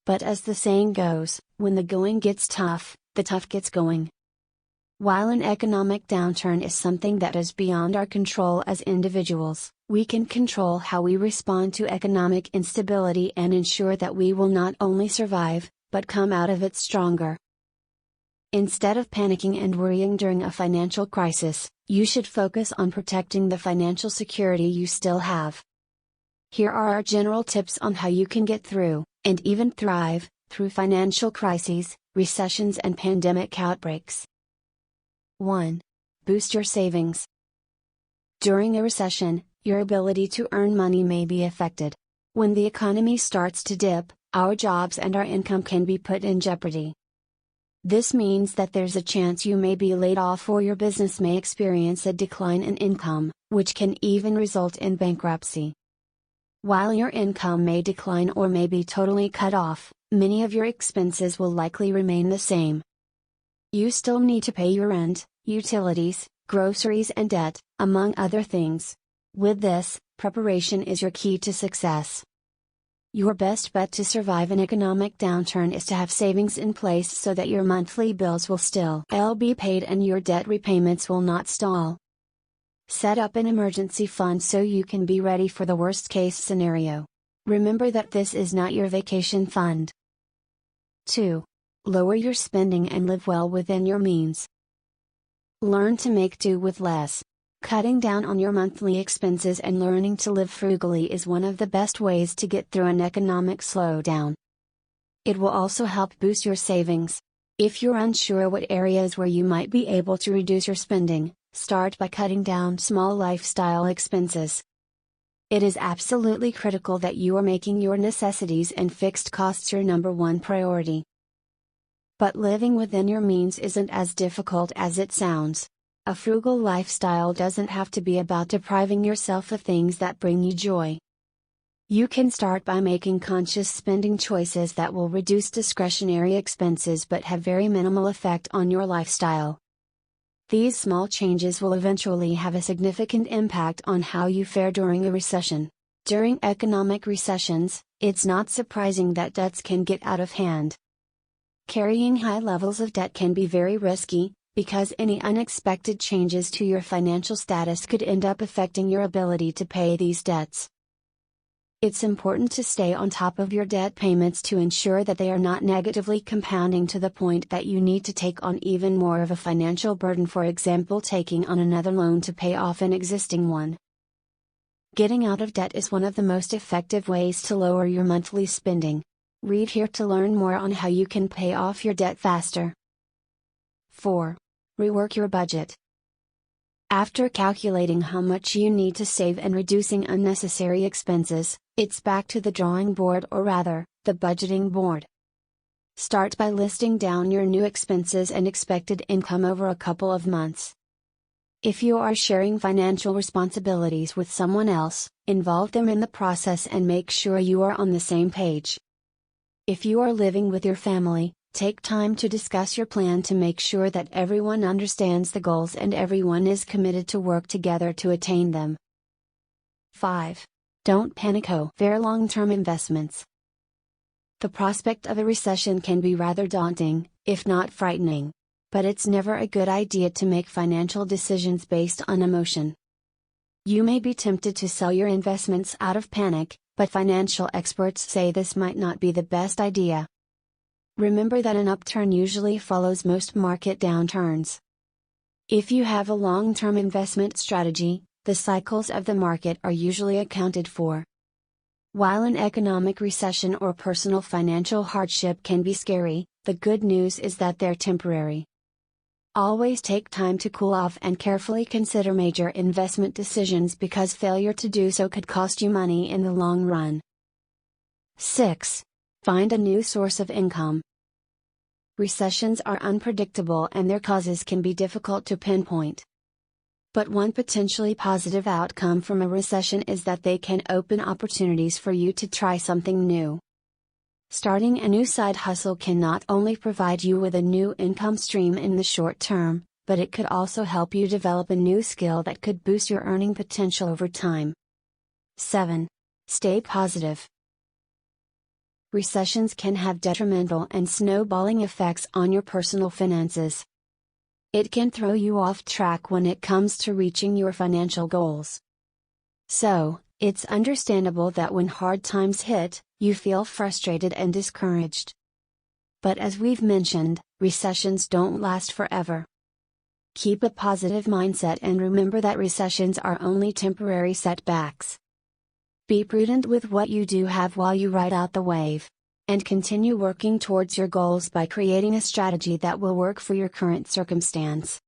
But as the saying goes, when the going gets tough, the tough gets going. While an economic downturn is something that is beyond our control as individuals, we can control how we respond to economic instability and ensure that we will not only survive, but come out of it stronger. Instead of panicking and worrying during a financial crisis, you should focus on protecting the financial security you still have. Here are our general tips on how you can get through, and even thrive, through financial crises, recessions and pandemic outbreaks. 1. Boost your savings. During a recession, your ability to earn money may be affected. When the economy starts to dip, our jobs and our income can be put in jeopardy. This means that there's a chance you may be laid off or your business may experience a decline in income, which can even result in bankruptcy. While your income may decline or may be totally cut off, many of your expenses will likely remain the same. You still need to pay your rent, utilities, groceries and debt, among other things. With this, preparation is your key to success. Your best bet to survive an economic downturn is to have savings in place so that your monthly bills will still be paid and your debt repayments will not stall. Set up an emergency fund so you can be ready for the worst case scenario. Remember that this is not your vacation fund. 2. Lower your spending and live well within your means. Learn to make do with less. Cutting down on your monthly expenses and learning to live frugally is one of the best ways to get through an economic slowdown. It will also help boost your savings. If you're unsure what areas where you might be able to reduce your spending, start by cutting down small lifestyle expenses. It is absolutely critical that you are making your necessities and fixed costs your number one priority. But living within your means isn't as difficult as it sounds. A frugal lifestyle doesn't have to be about depriving yourself of things that bring you joy. You can start by making conscious spending choices that will reduce discretionary expenses but have very minimal effect on your lifestyle. These small changes will eventually have a significant impact on how you fare during a recession. During economic recessions, it's not surprising that debts can get out of hand. Carrying high levels of debt can be very risky, because any unexpected changes to your financial status could end up affecting your ability to pay these debts. It's important to stay on top of your debt payments to ensure that they are not negatively compounding to the point that you need to take on even more of a financial burden, for example taking on another loan to pay off an existing one. Getting out of debt is one of the most effective ways to lower your monthly spending. Read here to learn more on how you can pay off your debt faster. 4. Rework your budget. After calculating how much you need to save and reducing unnecessary expenses, it's back to the drawing board, or rather, the budgeting board. Start by listing down your new expenses and expected income over a couple of months. If you are sharing financial responsibilities with someone else, involve them in the process and make sure you are on the same page. If you are living with your family, take time to discuss your plan to make sure that everyone understands the goals and everyone is committed to work together to attain them. 5. Don't panic over long-term investments. The prospect of a recession can be rather daunting, if not frightening. But it's never a good idea to make financial decisions based on emotion. You may be tempted to sell your investments out of panic, but financial experts say this might not be the best idea. Remember that an upturn usually follows most market downturns. If you have a long-term investment strategy, the cycles of the market are usually accounted for. While an economic recession or personal financial hardship can be scary, the good news is that they're temporary. Always take time to cool off and carefully consider major investment decisions, because failure to do so could cost you money in the long run. 6. Find a new source of income. Recessions are unpredictable and their causes can be difficult to pinpoint. But one potentially positive outcome from a recession is that they can open opportunities for you to try something new. Starting a new side hustle can not only provide you with a new income stream in the short term, but it could also help you develop a new skill that could boost your earning potential over time. 7. Stay positive. recessions can have detrimental and snowballing effects on your personal finances. It can throw you off track when it comes to reaching your financial goals. So, it's understandable that when hard times hit, you feel frustrated and discouraged. But as we've mentioned, recessions don't last forever. Keep a positive mindset and remember that recessions are only temporary setbacks. Be prudent with what you do have while you ride out the wave. And continue working towards your goals by creating a strategy that will work for your current circumstance.